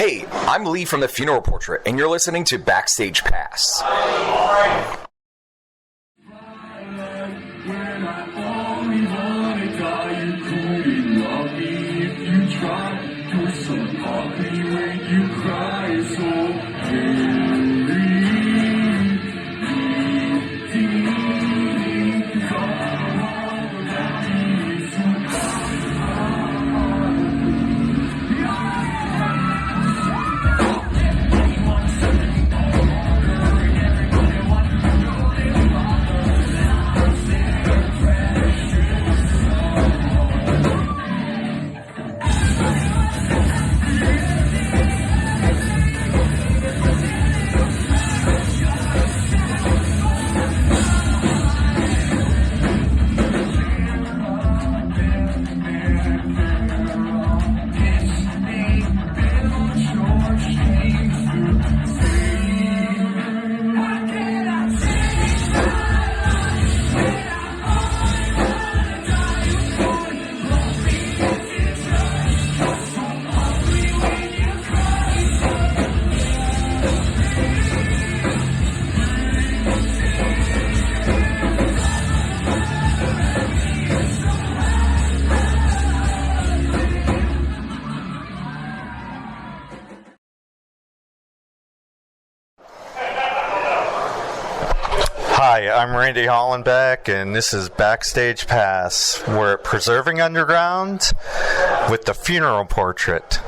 Hey, I'm Lee from the Funeral Portrait, and you're listening to Backstage Pass. Hi, I'm Randy Hollenbeck, and this is Backstage Pass. We're at Preserving Underground with the Funeral Portrait.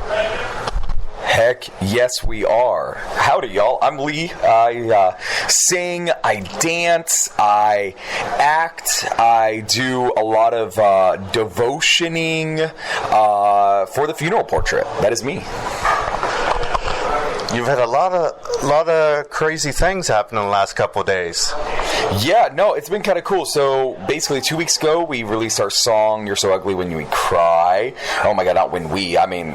Heck yes, we are. Howdy, y'all. I'm Lee. I sing, I dance, I act, I do a lot of devotioning for the Funeral Portrait. That is me. You've had a lot of crazy things happen in the last couple of days. Yeah, no, it's been kind of cool. So basically 2 weeks ago, we released our song, You're So Ugly When You Cry. Oh my God, not when we. I mean,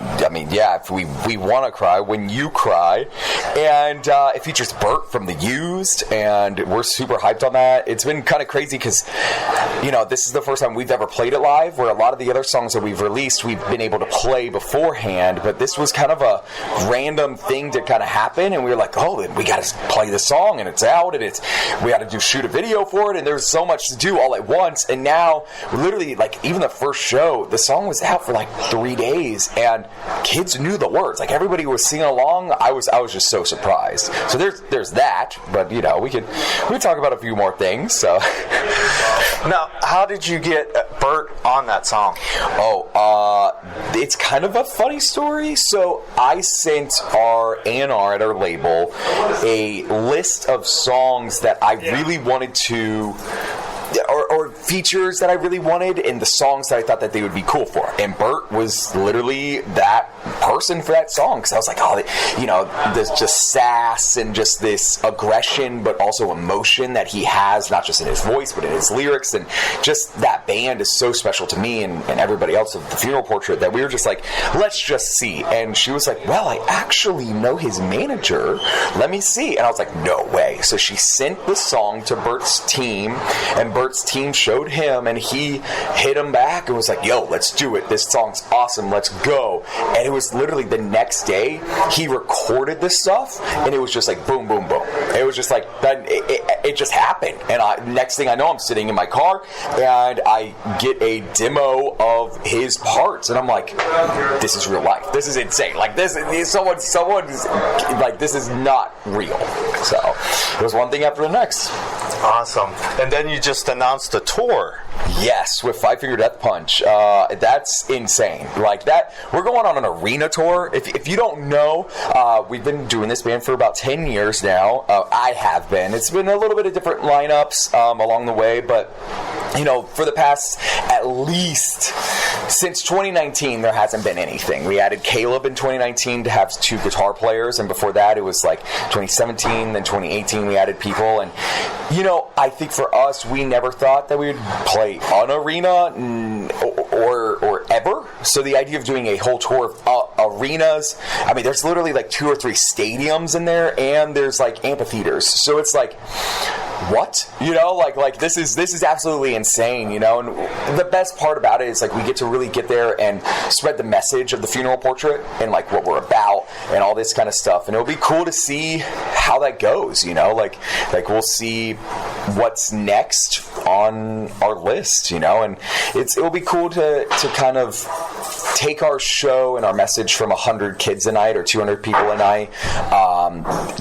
yeah, if we want to cry, when you cry. And it features Bert from The Used, and we're super hyped on that. It's been kind of crazy because, this is the first time we've ever played it live, where a lot of the other songs that we've released, we've been able to play beforehand, but this was kind of a random thing to kind of happen, and we were like, oh, we got to play the song, and it's out, and we got to shoot a video for it, and there's so much to do all at once. And now literally, like, even the first show, the song was out for like 3 days, and kids knew the words. Like, everybody was singing along. I was just so surprised. So there's that, but we could talk about a few more things. So now, how did you get Bert on that song? It's kind of a funny story. So I sent our A&R at our label a list of songs that I really wanted to, or features that I really wanted, and the songs that I thought that they would be cool for. And Bert was literally that person for that song, because I was like, there's just sass and just this aggression, but also emotion that he has, not just in his voice, but in his lyrics. And just that band is so special to me and everybody else of the Funeral Portrait, that we were just like, let's just see. And she was like, well, I actually know his manager. Let me see. And I was like, no way. So she sent the song to Bert's team, and Bert's team showed him, and he hit him back and was like, yo, let's do it. This song's awesome. Let's go. And it was literally the next day he recorded this stuff, and it was just like boom, boom, boom. It was just like that. It just happened. And next thing I know, I'm sitting in my car, and I get a demo of his parts, and I'm like, this is real life. This is insane. Like, someone's like, this is not real. So it was one thing after the next. Awesome. And then you just announced a tour. Yes, with Five Finger Death Punch. That's insane. Like that, we're going on an arena tour. If you don't know, we've been doing this band for about 10 years now. I have been. It's been a little bit of different lineups along the way, but for the past, at least since 2019, there hasn't been anything. We added Caleb in 2019 to have 2 guitar players, and before that, it was like 2017, then 2018, we added people. And I think for us, we never thought that we would play an arena or ever. So the idea of doing a whole tour of arenas, I mean, there's literally like 2 or 3 stadiums in there, and there's like amphitheaters. So it's like, what? You know, like this is absolutely insane, you know. And the best part about it is like we get to really get there and spread the message of the funeral portrait and like what we're about and all this kind of stuff. And it'll be cool to see how that goes, you know, like we'll see what's next on our list, you know. And it'll be cool to kind of take our show and our message from 100 kids a night or 200 people a night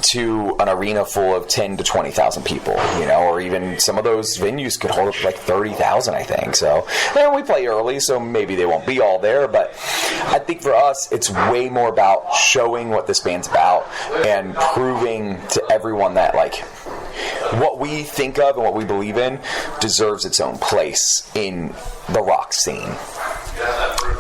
to an arena full of 10 to 20,000 people, you know, or even some of those venues could hold up like 30,000, I think. So, and we play early, so maybe they won't be all there, but I think for us, it's way more about showing what this band's about and proving to everyone that, like, what we think of and what we believe in deserves its own place in the rock scene.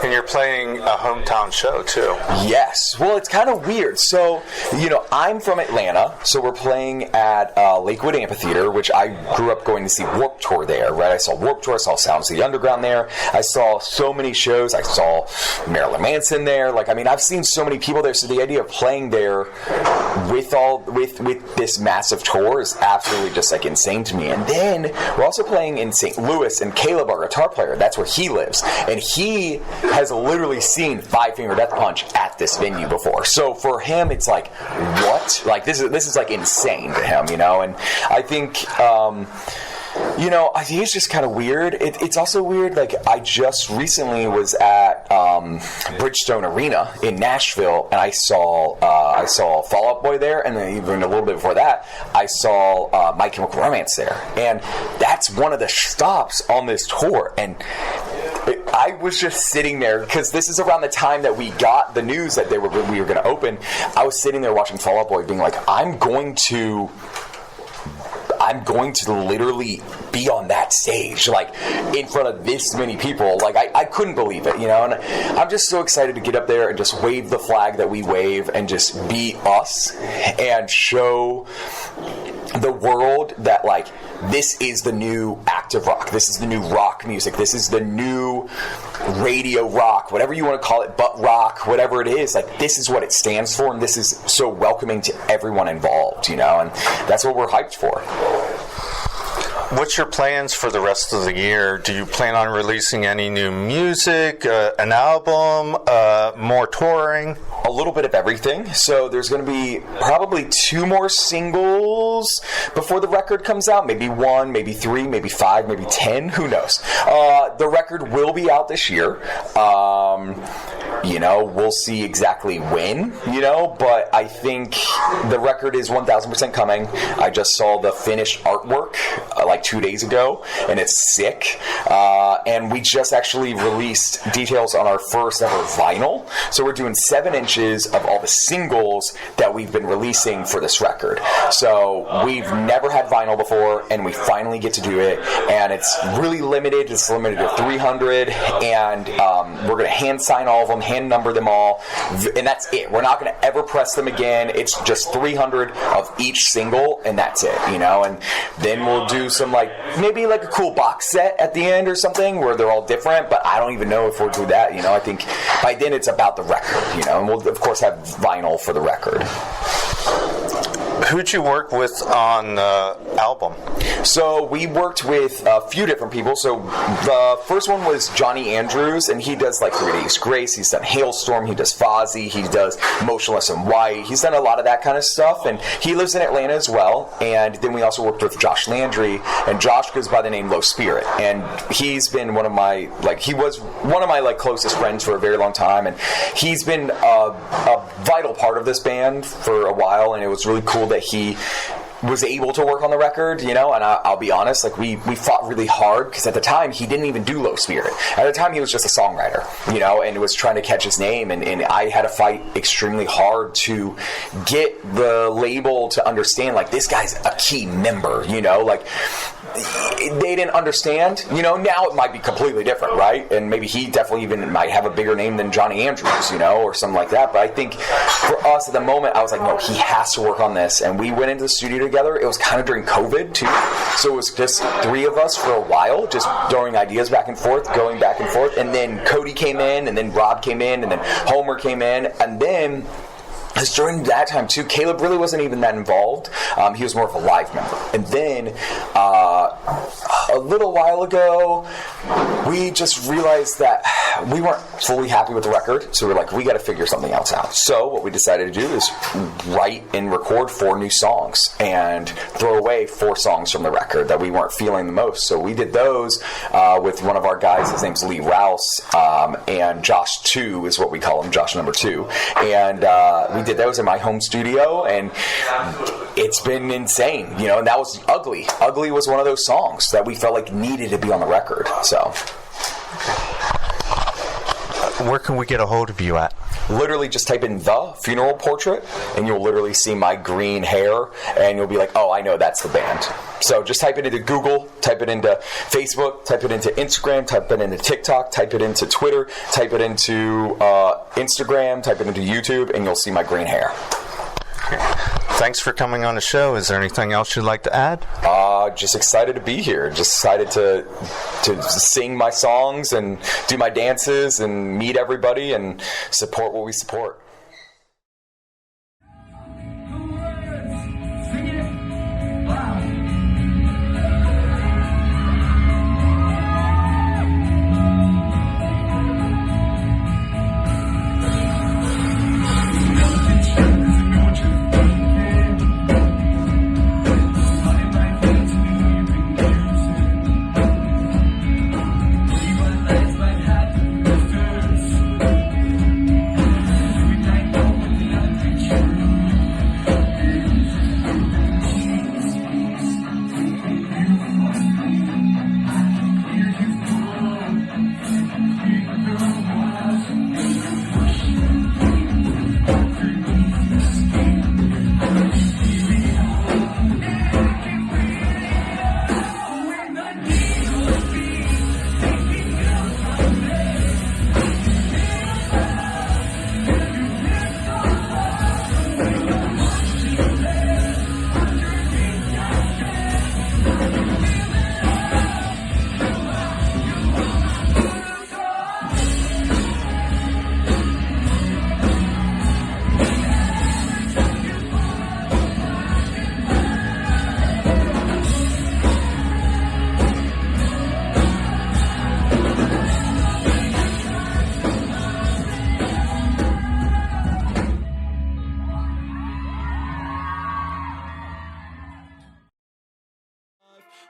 And you're playing a hometown show, too. Yes. Well, it's kind of weird. So, you know, I'm from Atlanta, so we're playing at Lakewood Amphitheater, which I grew up going to see Warped Tour there, right? I saw Warped Tour, I saw Sounds of the Underground there. I saw so many shows. I saw Marilyn Manson there. Like, I mean, I've seen so many people there, so the idea of playing there with this massive tour is absolutely just, like, insane to me. And then we're also playing in St. Louis, and Caleb, our guitar player, that's where he lives. And he has literally seen Five Finger Death Punch at this venue before. So for him, it's like, what? Like, this is like insane to him, you know? And I think, you know, I think it's just kind of weird. It's also weird, like, I just recently was at Bridgestone Arena in Nashville, and I saw Fall Out Boy there, and then even a little bit before that, I saw My Chemical Romance there. And that's one of the stops on this tour, and I was just sitting there, because this is around the time that we got the news that we were going to open. I was sitting there watching Fall Out Boy being like, I'm going to literally be on that stage, like, in front of this many people. Like, I couldn't believe it, you know, and I'm just so excited to get up there and just wave the flag that we wave and just be us and show the world that, like, this is the new active rock. This is the new rock music. This is the new radio rock, whatever you want to call it, butt rock, whatever it is. Like, this is what it stands for, and this is so welcoming to everyone involved, you know, and that's what we're hyped for. What's your plans for the rest of the year? Do you plan on releasing any new music, an album, more touring? A little bit of everything. So there's going to be probably 2 more singles before the record comes out. Maybe 1, maybe 3, maybe 5, maybe 10. Who knows? The record will be out this year. You know, we'll see exactly when, you know, but I think the record is 1,000% coming. I just saw the finished artwork like 2 days ago, and it's sick. And we just actually released details on our first ever vinyl. So we're doing 7 inches of all the singles that we've been releasing for this record. So we've never had vinyl before, and we finally get to do it. And it's really limited. It's limited to 300, and we're going to hand sign all of them, hand number them all, and that's it. We're not going to ever press them again. It's just 300 of each single, and that's it, you know. And then we'll do some, like, maybe like a cool box set at the end or something where they're all different, but I don't even know if we'll do that, you know. I think by then it's about the record, you know, and we'll of course have vinyl for the record. Who'd you work with on the album? So we worked with a few different people. So the first one was Johnny Andrews, and he does like 3 Days Grace. He's done Hailstorm. He does Fozzy. He does Motionless in White. He's done a lot of that kind of stuff, and he lives in Atlanta as well. And then we also worked with Josh Landry, and Josh goes by the name Low Spirit, and he's been one of my, like, he was one of my, like, closest friends for a very long time, and he's been a vital part of this band for a while, and it was really cool that he was able to work on the record, you know. And I'll be honest, like, we fought really hard, because at the time he didn't even do Low Spirit. At the time he was just a songwriter, you know, and was trying to catch his name, and I had to fight extremely hard to get the label to understand, like, this guy's a key member, you know. Like, they didn't understand, you know. Now it might be completely different, right? And maybe he definitely even might have a bigger name than Johnny Andrews, you know, or something like that. But I think for us at the moment, I was like, no, he has to work on this. And we went into the studio together. It was kind of during COVID too, so it was just 3 of us for a while, just throwing ideas back and forth, going back and forth. And then Cody came in, and then Rob came in, and then Homer came in, and then Because during that time, too, Caleb really wasn't even that involved. He was more of a live member. And then a little while ago, we just realized that we weren't fully happy with the record. So we're like, we got to figure something else out. So what we decided to do is write and record 4 new songs and throw away 4 songs from the record that we weren't feeling the most. So we did those with one of our guys. His name's Lee Rouse, and Josh 2 is what we call him, Josh number 2. And we did those in my home studio, and it's been insane, you know. And that was Ugly. Ugly was one of those songs that we felt like needed to be on the record. So, where can we get a hold of you at? Literally just type in The Funeral Portrait, and you'll literally see my green hair, and you'll be like, oh, I know that's the band. So just type it into Google, type it into Facebook, type it into Instagram, type it into TikTok, type it into Twitter, type it into Instagram, type it into YouTube, and you'll see my green hair. Thanks for coming on the show. Is there anything else you'd like to add? Just excited to be here. Just excited to sing my songs and do my dances and meet everybody and support what we support.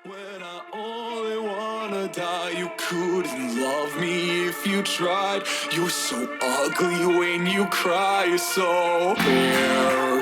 When I only wanna die, you couldn't love me if you tried. You're so ugly when you cry, you're so weird.